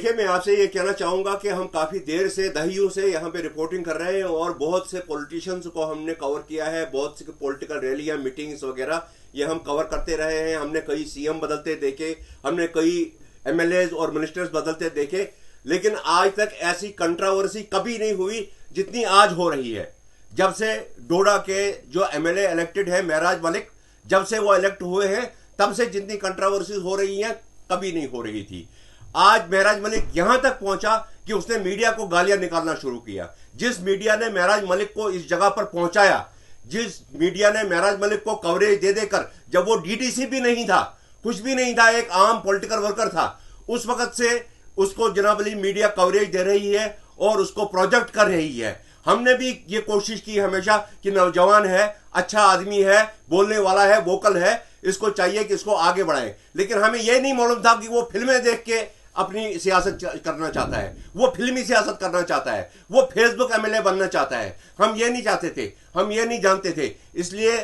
देखिए, मैं आपसे ये कहना चाहूंगा कि हम काफी देर से, दहाइयों से यहाँ पे रिपोर्टिंग कर रहे हैं और बहुत से पॉलिटिशियंस को हमने कवर किया है, बहुत सी पॉलिटिकल रैलियां, मीटिंग्स वगैरह ये हम कवर करते रहे हैं। हमने कई सीएम बदलते देखे, हमने कई एमएलए और मिनिस्टर्स बदलते देखे, लेकिन आज तक ऐसी कंट्रोवर्सी कभी नहीं हुई जितनी आज हो रही है। जब से डोडा के जो एमएलए इलेक्टेड है महराज मलिक, जब से वो इलेक्ट हुए हैं, तब से जितनी कंट्रोवर्सीज हो रही हैं कभी नहीं हो रही थी। आज महराज मलिक यहां तक पहुंचा कि उसने मीडिया को गालियां निकालना शुरू किया। जिस मीडिया ने महराज मलिक को इस जगह पर पहुंचाया, जिस मीडिया ने महराज मलिक को कवरेज दे देकर, जब वो डीटीसी भी नहीं था, कुछ भी नहीं था, एक आम पॉलिटिकल वर्कर था, उस वक्त से उसको जनाब अली मीडिया कवरेज दे रही है और उसको प्रोजेक्ट कर रही है। हमने भी ये कोशिश की हमेशा कि नौजवान है, अच्छा आदमी है, बोलने वाला है, वोकल है, इसको चाहिए कि इसको आगे बढ़ाएं। लेकिन हमें यह नहीं मालूम था कि वो फिल्में देख के अपनी सियासत करना चाहता है, वो फिल्मी सियासत करना चाहता है, वो फेसबुक एमएलए बनना चाहता है। हम ये नहीं चाहते थे, हम ये नहीं जानते थे, इसलिए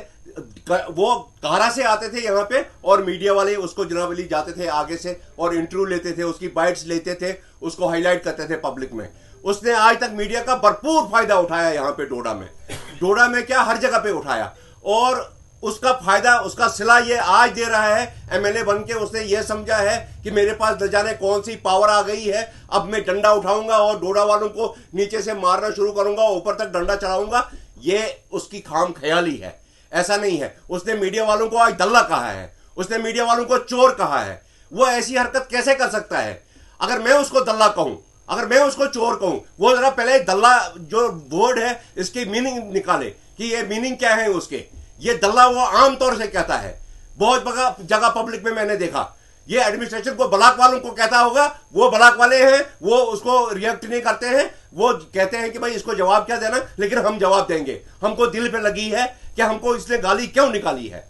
वो कारा से आते थे यहाँ पे और मीडिया वाले उसको जनाब अली जाते थे आगे से और इंटरव्यू लेते थे, उसकी बाइट्स लेते थे, उसको हाईलाइट करते थे पब्लिक में। उसने आज तक मीडिया का भरपूर फायदा उठाया यहाँ पे डोडा में क्या हर जगह पे उठाया, और उसका फायदा, उसका सिला ये आज दे रहा है। एमएलए बन के उसने ये समझा है कि मेरे पास न जाने कौन सी पावर आ गई है, अब मैं डंडा उठाऊंगा और डोडा वालों को नीचे से मारना शुरू करूंगा, ऊपर तक डंडा चढ़ाऊंगा। ये उसकी खाम ख्याली है, ऐसा नहीं है। उसने मीडिया वालों को आज दल्ला कहा है, उसने मीडिया वालों को चोर कहा है। वो ऐसी हरकत कैसे कर सकता है? अगर मैं उसको दल्ला कहूं, अगर मैं उसको चोर कहूं, वो जरा पहले दल्ला जो वर्ड है इसकी मीनिंग निकाले कि ये मीनिंग क्या है उसके। ये दल्ला वो आमतौर से कहता है, बहुत जगह पब्लिक में मैंने देखा। ये एडमिनिस्ट्रेशन को ब्लॉक वालों को कहता होगा, वो ब्लॉक वाले हैं, वो उसको रिएक्ट नहीं करते हैं, वो कहते हैं कि भाई इसको जवाब क्या देना, लेकिन हम जवाब देंगे। हमको दिल पे लगी है कि हमको इसने गाली क्यों निकाली है।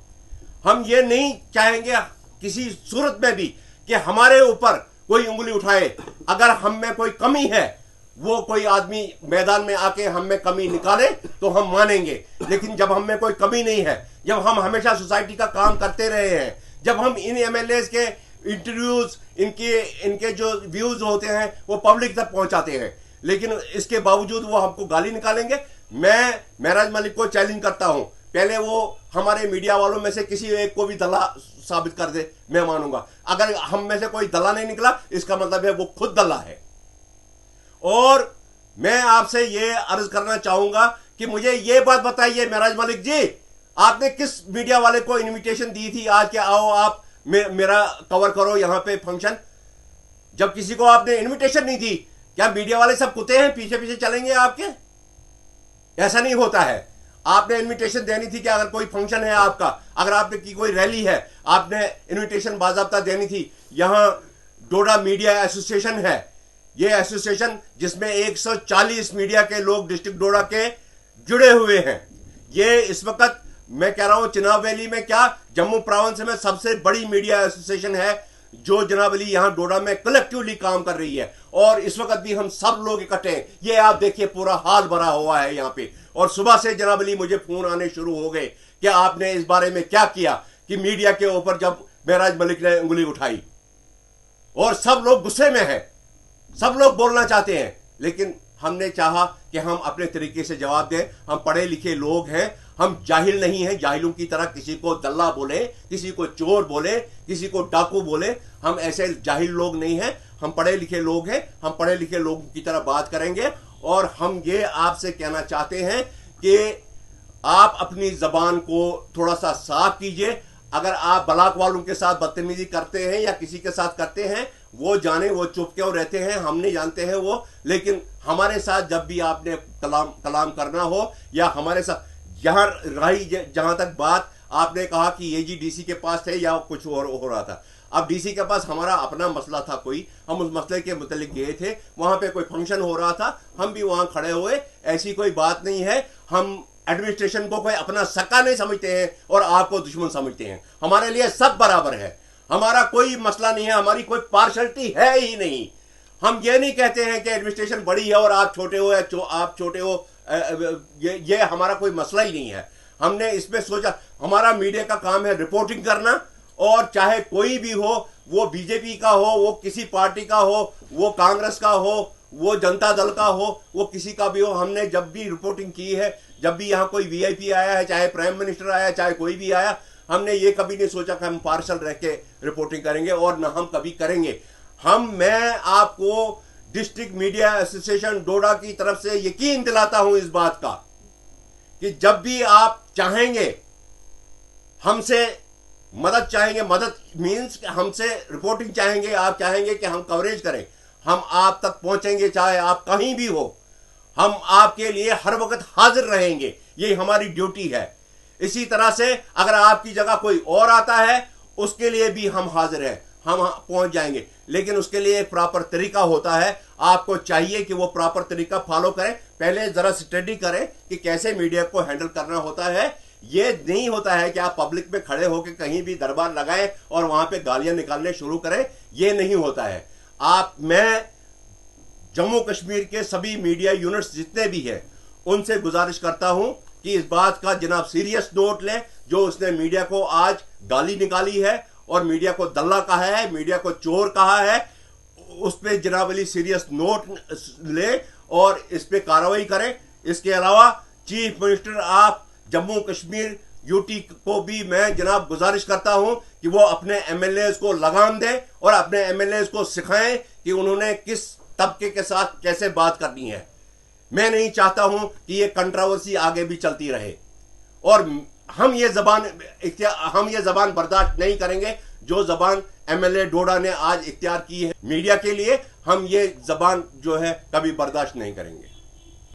हम ये नहीं चाहेंगे किसी सूरत में भी कि हमारे ऊपर कोई उंगली उठाए। अगर हम में कोई कमी है, वो कोई आदमी मैदान में आके हम में कमी निकाले तो हम मानेंगे, लेकिन जब हम में कोई कमी नहीं है, जब हम हमेशा सोसाइटी का काम करते रहे हैं, जब हम इन एमएलए के इंटरव्यूज, इनके जो व्यूज होते हैं वो पब्लिक तक पहुंचाते हैं, लेकिन इसके बावजूद वो हमको गाली निकालेंगे। मैं महराज मलिक को चैलेंज करता हूं, पहले वो हमारे मीडिया वालों में से किसी एक को भी दला साबित कर दे, मैं मानूंगा। अगर हम में से कोई दला नहीं निकला, इसका मतलब है वो खुद दला है। और मैं आपसे ये अर्ज करना चाहूंगा कि मुझे ये बात बताइए महराज मलिक जी, आपने किस मीडिया वाले को इनविटेशन दी थी आज के आओ आप मेरा कवर करो यहां पे फंक्शन? जब किसी को आपने इनविटेशन नहीं दी, क्या मीडिया वाले सब कुत्ते हैं, पीछे पीछे चलेंगे आपके? ऐसा नहीं होता है। आपने इनविटेशन देनी थी कि अगर कोई फंक्शन है आपका, अगर आपने की कोई रैली है, आपने इनविटेशन बाज़ाब्ता देनी थी। यहां डोडा मीडिया एसोसिएशन है, ये एसोसिएशन जिसमें 140 मीडिया के लोग डिस्ट्रिक्ट डोडा के जुड़े हुए हैं। ये इस वक्त मैं कह रहा हूं चिनाब वैली में क्या, जम्मू प्रोविंस में सबसे बड़ी मीडिया एसोसिएशन है जो जनाब अली यहां डोडा में कलेक्टिवली काम कर रही है। और इस वक्त भी हम सब लोग इकट्ठे हैं। ये आप देखिए पूरा हाल भरा हुआ है यहाँ पे। और सुबह से जनाब अली मुझे फोन आने शुरू हो गए कि आपने इस बारे में क्या किया, कि मीडिया के ऊपर जब महराज मलिक ने उंगली उठाई, और सब लोग गुस्से में हैं, सब लोग बोलना चाहते हैं, लेकिन हमने चाहा कि हम अपने तरीके से जवाब दें। हम पढ़े लिखे लोग हैं, हम जाहिल नहीं हैं, जाहिलों की तरह किसी को दल्ला बोले, किसी को चोर बोले, किसी को डाकू बोले। हम ऐसे जाहिल लोग नहीं हैं, हम पढ़े लिखे लोग हैं। हम पढ़े लिखे लोगों की तरह बात करेंगे। और हम ये आपसे कहना चाहते हैं कि आप अपनी जबान को थोड़ा सा साफ कीजिए। अगर आप ब्लॉक वालों के साथ बदतमीजी करते हैं या किसी के साथ करते हैं, वो जाने, वो चुप क्यों रहते हैं, हम नहीं जानते हैं वो। लेकिन हमारे साथ जब भी आपने कलाम करना हो, या हमारे साथ यहाँ रही, जहां तक बात आपने कहा कि ये जी डीसी के पास थे या कुछ और हो रहा था। अब डीसी के पास हमारा अपना मसला था कोई, हम उस मसले के मुतालिक गए थे, वहां पे कोई फंक्शन हो रहा था, हम भी वहां खड़े हुए। ऐसी कोई बात नहीं है। हम एडमिनिस्ट्रेशन को कोई अपना सका नहीं समझते हैं और आपको दुश्मन समझते हैं। हमारे लिए सब बराबर है, हमारा कोई मसला नहीं है, हमारी कोई पार्शलिटी है ही नहीं। हम ये नहीं कहते हैं कि एडमिनिस्ट्रेशन बड़ी है और आप छोटे हो, या आप छोटे हो, ये हमारा कोई मसला ही नहीं है। हमने इसमें सोचा, हमारा मीडिया का काम है रिपोर्टिंग करना, और चाहे कोई भी हो वो बीजेपी का हो, वो किसी पार्टी का हो, वो कांग्रेस का हो, वो जनता दल का हो, वो किसी का भी हो, हमने जब भी रिपोर्टिंग की है, जब भी यहाँ कोई वीआईपी आया है, चाहे प्राइम मिनिस्टर आया, चाहे कोई भी आया, हमने ये कभी नहीं सोचा कि हम पार्शल रह के रिपोर्टिंग करेंगे, और न हम कभी करेंगे। मैं आपको डिस्ट्रिक्ट मीडिया एसोसिएशन डोडा की तरफ से यकीन दिलाता हूं इस बात का कि जब भी आप चाहेंगे, हमसे मदद चाहेंगे, मदद मीन्स हमसे रिपोर्टिंग चाहेंगे, आप चाहेंगे कि हम कवरेज करें, हम आप तक पहुंचेंगे, चाहे आप कहीं भी हो, हम आपके लिए हर वक्त हाजिर रहेंगे। ये हमारी ड्यूटी है। इसी तरह से अगर आपकी जगह कोई और आता है, उसके लिए भी हम हाजिर हैं, हम पहुंच जाएंगे, लेकिन उसके लिए एक प्रॉपर तरीका होता है। आपको चाहिए कि वो प्रॉपर तरीका फॉलो करें, पहले जरा स्टडी करें कि कैसे मीडिया को हैंडल करना होता है। ये नहीं होता है कि आप पब्लिक में खड़े होकर कहीं भी दरबार लगाएं और वहां पे गालियां निकालने शुरू करें, ये नहीं होता है। मैं जम्मू कश्मीर के सभी मीडिया यूनिट्स जितने भी हैं, उनसे गुजारिश करता हूं कि इस बात का जनाब सीरियस नोट लें, जो उसने मीडिया को आज गाली निकाली है और मीडिया को दल्ला कहा है, मीडिया को चोर कहा है, उस पर जनाब अली सीरियस नोट ले और इस पे कार्रवाई करें। इसके अलावा chief minister of Jammu Kashmir UT को भी मैं जनाब गुजारिश करता हूं कि वो अपने एमएलए को लगाम दें और अपने एमएलए को सिखाएं कि उन्होंने किस तबके के साथ कैसे बात करनी है। मैं नहीं चाहता हूं कि ये कंट्रोवर्सी आगे भी चलती रहे, और हम ये जबान बर्दाश्त नहीं करेंगे जो जबान एमएलए डोडा ने आज इख्तियार की है मीडिया के लिए। हम ये जबान जो है कभी बर्दाश्त नहीं करेंगे।